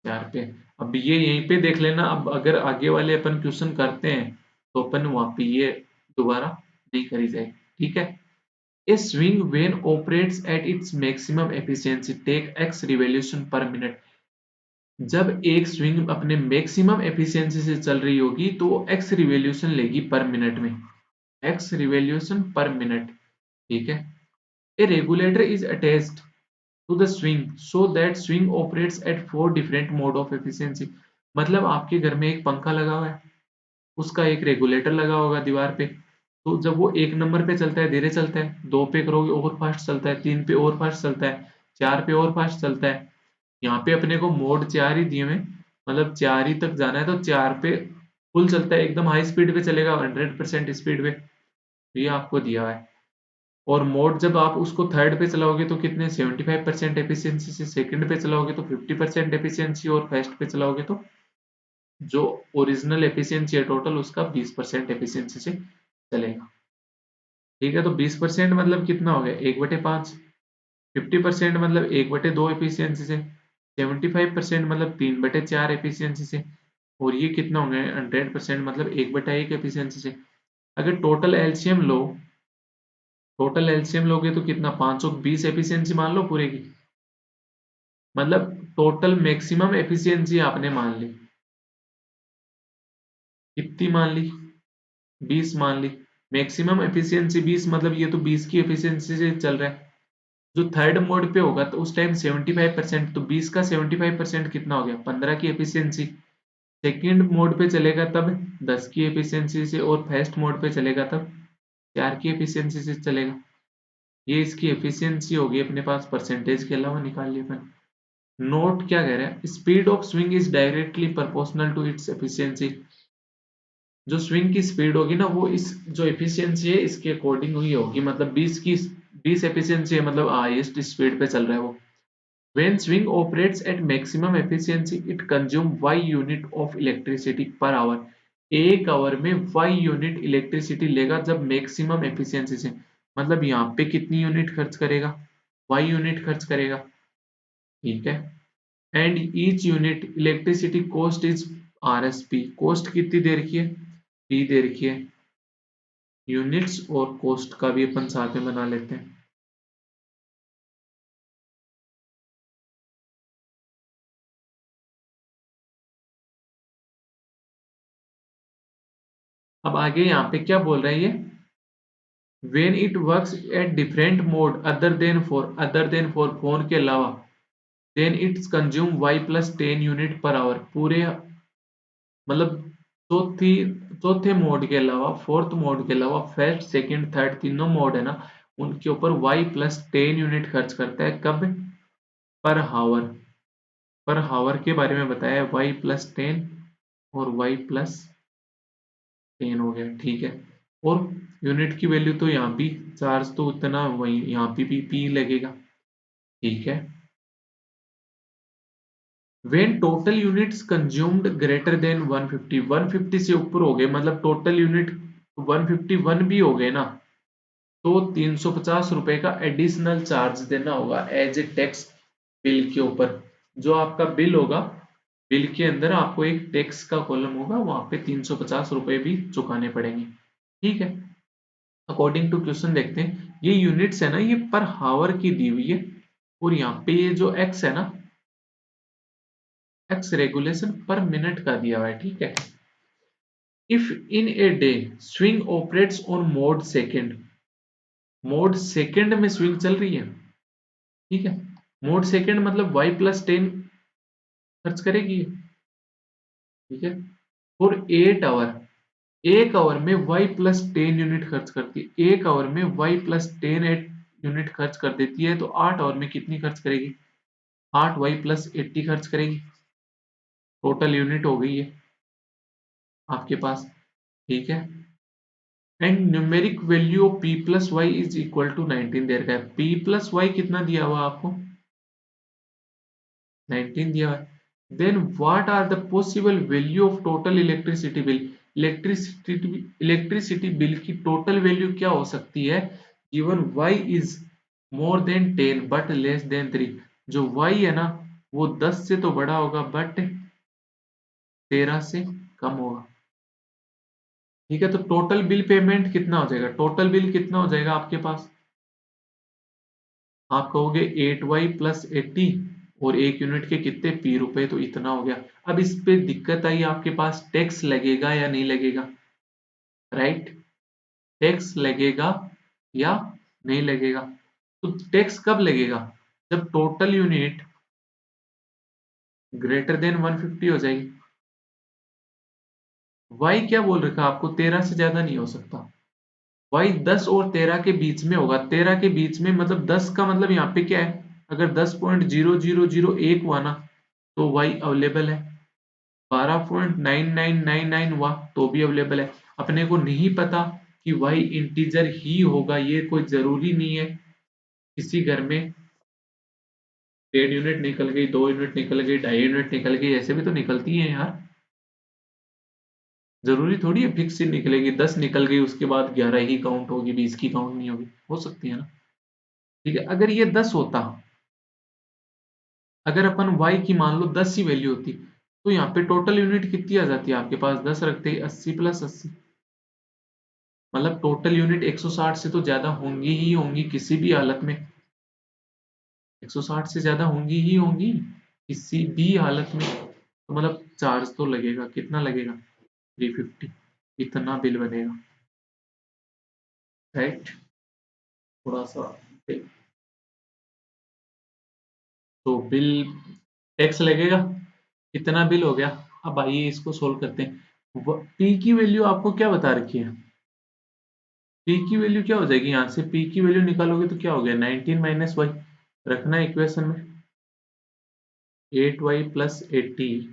4 पे। अब ये यहीं पे देख लेना, अब अगर आगे वाले अपन क्वेश्चन करते हैं तो अपन वहां पे ये दोबारा नहीं करी जाएगी, ठीक है। A swing when operates at its maximum efficiency take x revolution per minute। जब एक स्विंग अपने मैक्सिमम एफिशिएंसी से चल रही होगी तो x रिवॉल्यूशन लेगी पर मिनट में, x रिवॉल्यूशन पर मिनट, ठीक है। A regulator is attached to the swing so that swing operates at 4 different mode of efficiency. मतलब आपके घर में एक पंखा लगा हुआ है, उसका एक रेगुलेटर लगा होगा दीवार पे, तो जब वो 1 नंबर पे चलता है धीरे चलता है, 2 पे करोगे और फास्ट चलता है, 3 पे और फास्ट चलता है, 4 पे और फास्ट चलता है। यहाँ पे अपने को मोड 4 ही दिए हुए, मतलब 4 ही तक जाना है, तो 4 पे फुल चलता है, एकदम हाई स्पीड पे चलेगा 100% स्पीड पे, तो ये आपको दिया हुआ है। और मोड जब आप उसको थर्ड पे चलाओगे तो कितने 75% एफिशिएंसी से, सेकंड पे चलाओगे तो 50% एफिशिएंसी, और फर्स्ट पे चलाओगे तो जो ओरिजिनल एफिशिएंसी है टोटल उसका 20% एफिशिएंसी से चलेगा, ठीक है। तो 20% मतलब कितना हो गया 1/5, 50% मतलब 1/2 एफिशिएंसी से, 75% मतलब 3/4 एफिशिएंसी से, और ये कितना हो गया 100% मतलब 1/1 एफिशिएंसी से। अगर टोटल एलसीएम लोगे तो कितना 520 एफिशिएंसी मान लो पूरे की, मतलब टोटल मैक्सिमम एफिशिएंसी आपने मान ली, कितनी मान ली 20 मान ली। मैक्सिमम एफिशिएंसी 20 मतलब ये तो 20 की एफिशिएंसी से चल रहा है। जो थर्ड मोड पे होगा तो उस टाइम 75%, तो 20 का 75% कितना हो गया 15 की एफिशिएंसी। सेकंड मोड पे चलेगा तब 10 की एफिशिएंसी से, और फर्स्ट मोड पे चलेगा तब 4 की एफिशिएंसी से चलेगा। ये इसकी एफिशिएंसी होगी अपने पास, परसेंटेज के अलावा निकाल लिया अपन। नोट क्या कह रहा है, speed of swing is directly proportional to its efficiency. जो स्विंग की स्पीड होगी ना वो इस जो एफिशिएंसी है इसके अकॉर्डिंग हुई होगी, मतलब 20 एफिशिएंसी है, मतलब हाईएस्ट स्पीड पे चल रहा है वो। When swing operates at maximum efficiency, it consume Y unit of electricity per hour। एक आवर में Y यूनिट इलेक्ट्रिसिटी लेगा जब मैक्सिमम एफिशिएंसी से, मतलब यहाँ पे कितनी यूनिट खर्च करेगा Y यूनिट खर्च करेगा, ठीक है। And each unit electricity cost is RSP। Cost कितनी दे रखी है, P दे रखी है। यूनिट्स और कॉस्ट का भी अपन साथ में बना लेते हैं। अब आगे यहाँ पे क्या बोल रहा है ये, when it works at different mode other than for phone के अलावा, then it's consume y plus 10 unit per hour. पूरे मतलब चौथी चौथे मोड के अलावा, फोर्थ मोड के अलावा, फर्स्ट सेकंड थर्ड तीनों मोड है ना, उनके ऊपर y प्लस 10 यूनिट खर्च करता है, कब, पर हावर। पर हावर के बारे में बताया y प्लस 10 और y प्लस 10 हो गया, ठीक है। और यूनिट की वैल्यू तो यहाँ भी चार्ज तो उतना वही यहाँ भी पी लगेगा, ठीक है। when total units consumed greater than 150, 150 से ऊपर हो गए मतलब टोटल यूनिट 151 भी हो गए ना, तो 350 रुपए का एडिशनल चार्ज देना होगा एज ए टैक्स बिल के ऊपर। जो आपका बिल होगा, बिल के अंदर आपको एक टैक्स का कॉलम होगा, वहां पे 350 रुपए भी चुकाने पड़ेंगे, ठीक है। अकॉर्डिंग टू क्वेश्चन देखते हैं, ये यूनिट्स है ना ये पर हावर की दी हुई है, और यहाँ पे ये जो एक्स है ना एक्स रेगुलेशन पर मिनट का दिया हुआ है, ठीक है। If in a day swing operates on mode second में स्विंग चल रही है, ठीक है। मोड सेकेंड मतलब y+10 खर्च करेगी, ठीक है। और 8 आवर, एक आवर में y+10 यूनिट खर्च करती है, एक आवर में y+10 यूनिट खर्च कर देती है, तो 8 आवर में कितनी खर्च करेगी, 8y+80 खर्च करेगी। टोटल यूनिट हो गई है आपके पास, ठीक है। And numeric value of p+y is equal to 19 देर का है। p+y कितना दिया हुआ आपको, 19 दिया हुआ है। Then what are the possible value of total electricity bill, electricity bill की टोटल वैल्यू क्या हो सकती है, given y is more than 10 but less than 3। जो y है ना वो 10 से तो बड़ा होगा बट 13 से कम होगा, ठीक है। तो टोटल बिल पेमेंट कितना हो जाएगा, टोटल बिल कितना हो जाएगा आपके पास, आप कहोगे 8y+80 और एक यूनिट के कितने p रुपए, तो इतना हो गया। अब इस पे दिक्कत आई आपके पास, टैक्स लगेगा या नहीं लगेगा, राइट। टैक्स लगेगा या नहीं लगेगा, तो टैक्स कब लगेगा, जब टोटल यूनिट ग्रेटर देन 150 हो जाएगी। y क्या बोल रखा आपको, 13 से ज्यादा नहीं हो सकता, y 10 और 13 के बीच में होगा। 13 के बीच में मतलब 10 का मतलब यहाँ पे क्या है, अगर 10.0001 हुआ ना तो y अवेलेबल है, 12.9999 हुआ तो भी अवेलेबल है। अपने को नहीं पता कि y इंटीजर ही होगा, ये कोई जरूरी नहीं है। किसी घर में 1.5 यूनिट निकल गई, 2 यूनिट निकल गई, 2.5 यूनिट निकल गई, ऐसे भी तो निकलती है यार। जरूरी थोड़ी है फिक्स ही निकलेगी, 10 निकल गई उसके बाद 11 ही काउंट होगी, 20 की काउंट नहीं होगी, हो सकती है ना, ठीक है। अगर ये 10 होता, अगर अपन y की मान लो 10 ही वैल्यू होती, तो यहाँ पे टोटल यूनिट कितनी आ जाती है आपके पास, 10 रखते ही 80+80, मतलब टोटल यूनिट 160 से तो ज्यादा होंगी ही होंगी किसी भी हालत में, 160 से ज्यादा होंगी ही होंगी किसी भी हालत में। तो मतलब चार्ज तो लगेगा, कितना लगेगा, 350, इतना बिल बनेगा, राइट। थोड़ा सा तो बिल, टैक्स लगेगा, इतना बिल हो गया। अब आइए इसको सोल्व करते हैं। पी की वैल्यू आपको क्या बता रखी है, पी की वैल्यू क्या हो जाएगी, यहाँ से पी की वैल्यू निकालोगे तो क्या हो गया, 19 - y रखना है इक्वेशन में, 8y+80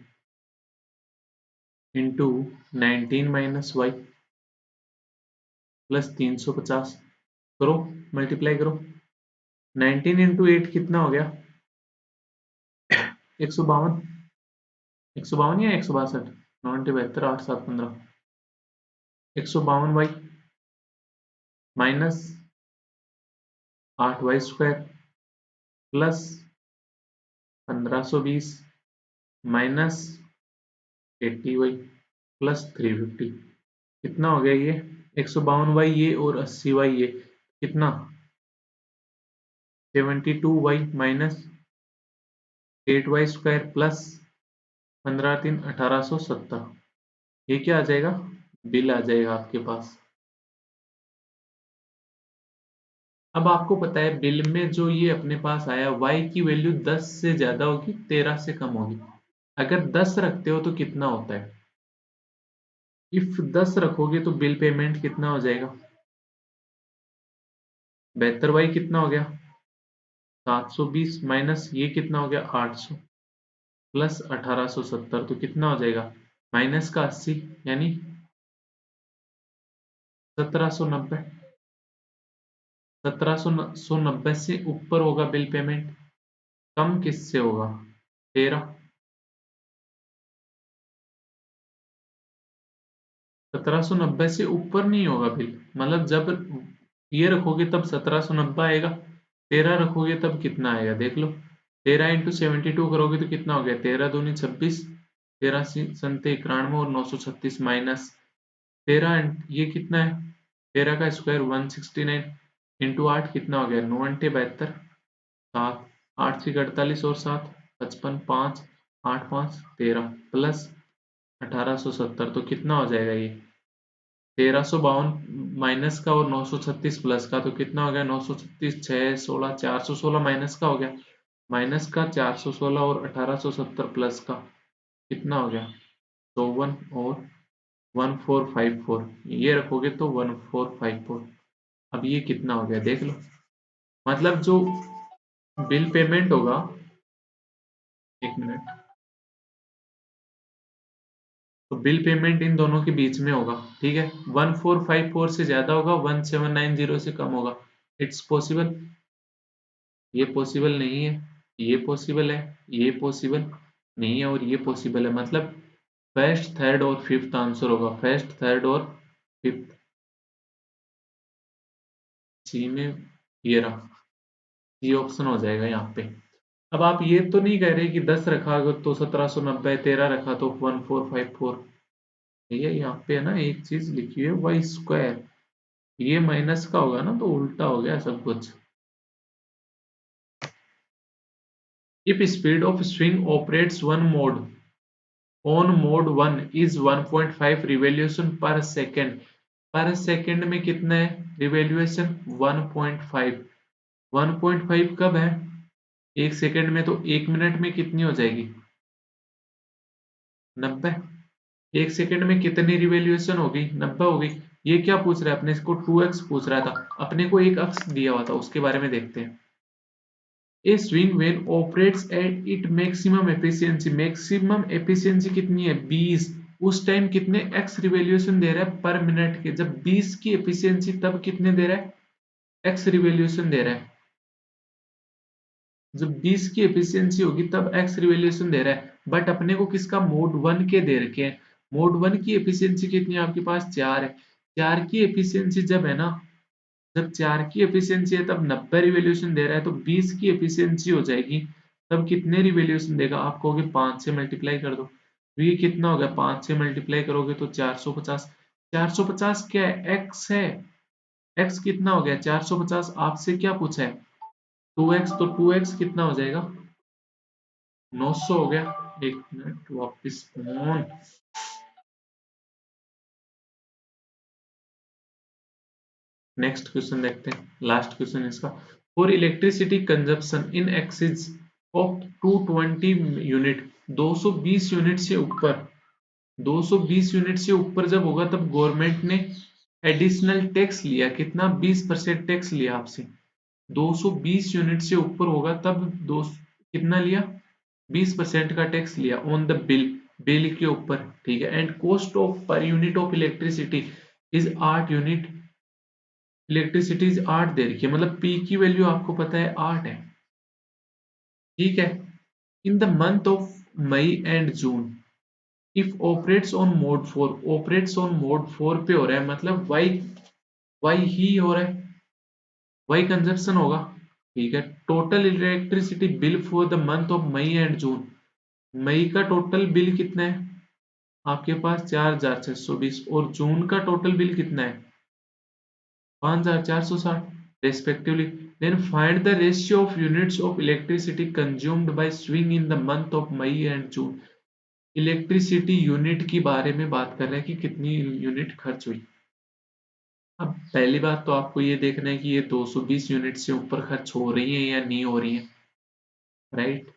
इंटू 19 - y प्लस 350, करो मल्टीप्लाई करो, 19 इंटू 8 कितना हो गया, 152, 152 या 162, 9 72 8 7 15, 152y minus 8y² plus 1520 minus 80y plus 350, कितना हो गया ये, 152y ये और 80y ये, कितना 72y माइनस 8y² प्लस 15 3 1870, ये क्या आ जाएगा, बिल आ जाएगा आपके पास। अब आपको पता है बिल में जो ये अपने पास आया, y की वैल्यू 10 से ज्यादा होगी, 13 से कम होगी। अगर 10 रखते हो तो कितना होता है, इफ 10 रखोगे तो बिल पेमेंट कितना हो जाएगा, 72y कितना हो गया, 720 माइनस ये कितना हो गया, 800 प्लस 1870, तो कितना हो जाएगा, माइनस का 80 यानी 1790, 1790 से ऊपर होगा बिल पेमेंट, कम किससे होगा, 13, 1790 से ऊपर नहीं होगा बिल, मतलब जब ये रखोगे तब 1790 आएगा, 13 रखोगे तब कितना आएगा देख लो, 13 इंटू 72 करोगे तो कितना हो गया, 13 दूनी 26, 13 संते 91 और 936 माइनस 13, ये कितना है, 13 का स्क्वायर 169 इंटू 8 कितना हो गया, 9 × 72 7, 8 × 48 और 7 55 5 8 5 13 प्लस 1870 तो कितना हो जाएगा ये 1352 माइनस का और 936 प्लस का तो कितना हो गया 936 6 16 416 माइनस का हो गया माइनस का 416 और 1870 प्लस का कितना हो गया 54 और 1454 ये रखोगे तो 1454 अब ये कितना हो गया देख लो मतलब जो बिल पेमेंट होगा 1 मिनट तो बिल पेमेंट इन दोनों के बीच में होगा ठीक है 1454 से ज्यादा होगा 1790 से कम होगा इट्स पॉसिबल ये पॉसिबल नहीं है ये पॉसिबल है ये पॉसिबल नहीं है और ये पॉसिबल है मतलब फर्स्ट थर्ड और फिफ्थ आंसर होगा फर्स्ट थर्ड और फिफ्थ सी में ये रहा ये ऑप्शन हो जाएगा यहाँ पे अब आप ये तो नहीं कह रहे कि 10 रखा अगर तो 1790 13 रखा तो 1454 भैया यहाँ पे है ना एक चीज लिखी है वाई स्क्वायर ये माइनस का होगा ना तो उल्टा हो गया सब कुछ if speed of swing operates one mod on mode 1 is 1.5 revolution पर सेकेंड में कितना है रिवॉल्यूशन 1.5 1.5 कब है 1 सेकेंड में तो 1 मिनट में कितनी हो जाएगी 90 1 सेकेंड में कितनी रिवॉल्यूशन होगी 90 होगी ये क्या पूछ रहा है अपने इसको 2x पूछ रहा था अपने को एक अक्ष दिया हुआ था उसके बारे में देखते हैं a swing when operates at it maximum efficiency कितनी है 20 उस टाइम कितने x रिवॉल्यूशन दे रहा है पर मिनट के जब 20 की एफिशिएंसी तब कितने दे रहा है x रिवॉल्यूशन दे रहा है जब 20 की एफिशिएंसी होगी तब x रिवॉल्यूशन दे रहा है बट अपने को किसका मोड 1 के दे रखे हैं मोड 1 की एफिशिएंसी कितनी है आपके पास 4 है 4 की एफिशिएंसी जब है ना जब 4 की एफिशिएंसी है तब 90 रिवॉल्यूशन दे रहा है तो 20 की एफिशिएंसी हो जाएगी तब कितने रिवॉल्यूशन देगा आप कहोगे 5 से मल्टीप्लाई कर दो तो ये कितना होगा 5 से मल्टीप्लाई करोगे तो 450 450 क्या है x है x कितना हो गया 450 आपसे क्या पूछा है 2x तो 2x कितना हो जाएगा 900 हो गया 1 मिनट वापिस ऑन नेक्स्ट क्वेश्चन देखते हैं लास्ट क्वेश्चन इसका for electricity consumption in axis of 220 unit 220 unit से ऊपर 220 यूनिट से ऊपर जब होगा तब गवर्नमेंट ने एडिशनल टैक्स लिया कितना 20% टैक्स लिया आपसे 220 यूनिट से ऊपर होगा तब दो कितना लिया 20% का टैक्स लिया ऑन द बिल के ऊपर ठीक है and cost of per unit of electricity is 8 unit electricity 8 दे रखी है मतलब पी की वैल्यू आपको पता है 8 है ठीक है in the month of May and June if operates on mode 4 पे हो रहा है मतलब वाई ही हो रहा है वाई कंजप्शन होगा ठीक है total electricity bill for the month of May and June मई का टोटल बिल कितना है आपके पास 4620 और जून का टोटल बिल कितना है 5460 respectively. Then find the ratio of units of electricity consumed by swing in the month of May and June. Electricity unit की बारे में बात कर रहे हैं कि कितनी यूनिट खर्च हुई अब पहली बात तो आपको ये देखना है कि ये 220 यूनिट से ऊपर खर्च हो रही है या नहीं हो रही है राइट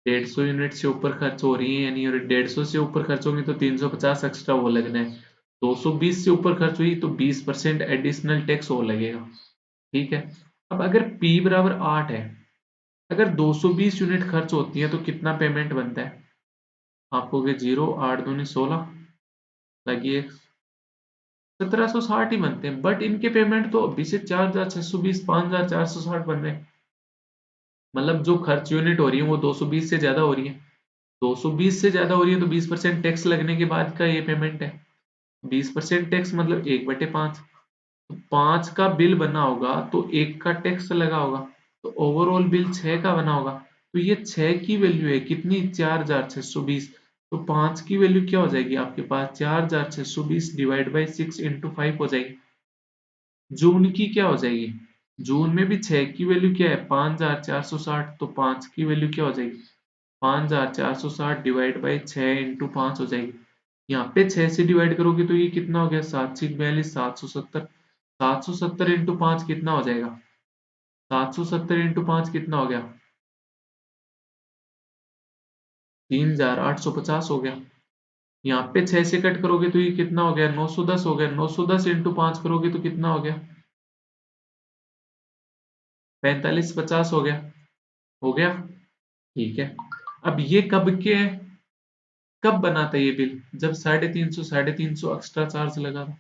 150 यूनिट से ऊपर खर्च हो रही है या नहीं हो रही 150 से ऊपर खर्च होगी तो 350 एक्स्ट्रा वो लगना है 220 से ऊपर खर्च हुई तो 20% एडिशनल टैक्स और लगेगा ठीक है अब अगर P बराबर 8 है अगर 220 यूनिट खर्च होती है तो कितना पेमेंट बनता है आपको 0 8 दूनी 16 लगी 1760 ही बनते हैं बट इनके पेमेंट तो अभी से 4620 5460 बन रहे हैं मतलब जो खर्च यूनिट हो रही है वो 220 से ज्यादा हो रही है 220 से ज्यादा हो रही है तो 20% टैक्स लगने के बाद का ये पेमेंट है 20% टैक्स मतलब 1/5 तो 5 का बिल बना होगा तो 1 का टैक्स लगा होगा तो ओवरऑल बिल 6 का बना होगा तो ये 6 की वैल्यू है कितनी 4620 तो 5 की वैल्यू क्या हो जाएगी आपके पास 4620 डिवाइड बाई 6 इंटू 5 हो जाएगी जून की क्या हो जाएगी जून में भी 6 की वैल्यू क्या है 5460 तो 5 की वैल्यू क्या हो जाएगी 5460 डिवाइड बाई 6 इंटू 5 हो जाएगी। यहाँ पे 6 से डिवाइड करोगे तो ये कितना हो गया, 742 770। 770 इंटू 5 कितना हो जाएगा, 770 इंटू 5 कितना हो गया, 3850 हो गया। यहाँ पे 6 से कट करोगे तो ये कितना हो गया, 910 हो गया। 910 इंटू 5 करोगे तो कितना हो गया, 4550 हो गया। हो गया, ठीक है। अब ये कब के, कब बना था ये बिल, जब 350 एक्स्ट्रा चार्ज लगा था।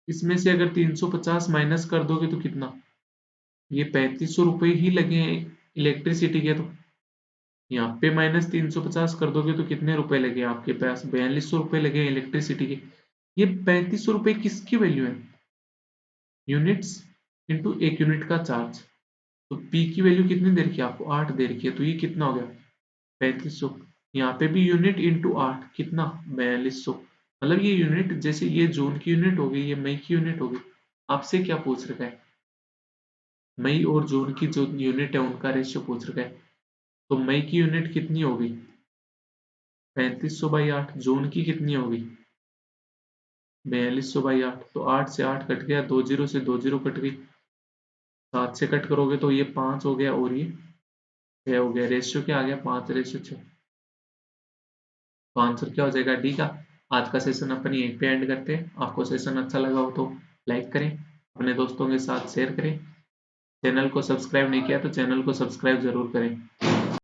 इसमें से अगर 350 माइनस कर दोगे तो कितना, ये 3500 रुपये ही लगे हैं इलेक्ट्रिसिटी के। तो यहाँ पे -350 कर दोगे तो कितने रुपए लगे आपके पास, 4200 रुपये लगे इलेक्ट्रिसिटी के। ये 3500 रुपये किसकी वैल्यू है, यूनिट्स इंटू एक यूनिट का चार्ज। तो पी की वैल्यू कितनी दे रखी है आपको, 8 दे रखी है। तो ये कितना हो गया, 3500। यहाँ पे भी यूनिट इंटू 8 कितना, 4200। मतलब ये यूनिट, जैसे ये जून की यूनिट होगी, ये मई की यूनिट होगी। आपसे क्या पूछ रखा है, मई और जून की जो यूनिट है उनका रेशियो पूछ रखा है। तो मई की यूनिट कितनी होगी, 3500/8। जून की कितनी होगी, 4200/8। तो 8 से 8 कट गया, 2 जीरो से 2 जीरो कट गई। 7 से कट करोगे तो ये 5 हो गया और ये 6 हो गया। रेशियो क्या आ गया, 5:6। तो आंसर क्या हो जाएगा, डी का। आज का सेशन अपन यहीं पे एंड करते हैं। आपको सेशन अच्छा लगा हो तो लाइक करें, अपने दोस्तों के साथ शेयर करें। चैनल को सब्सक्राइब नहीं किया तो चैनल को सब्सक्राइब जरूर करें।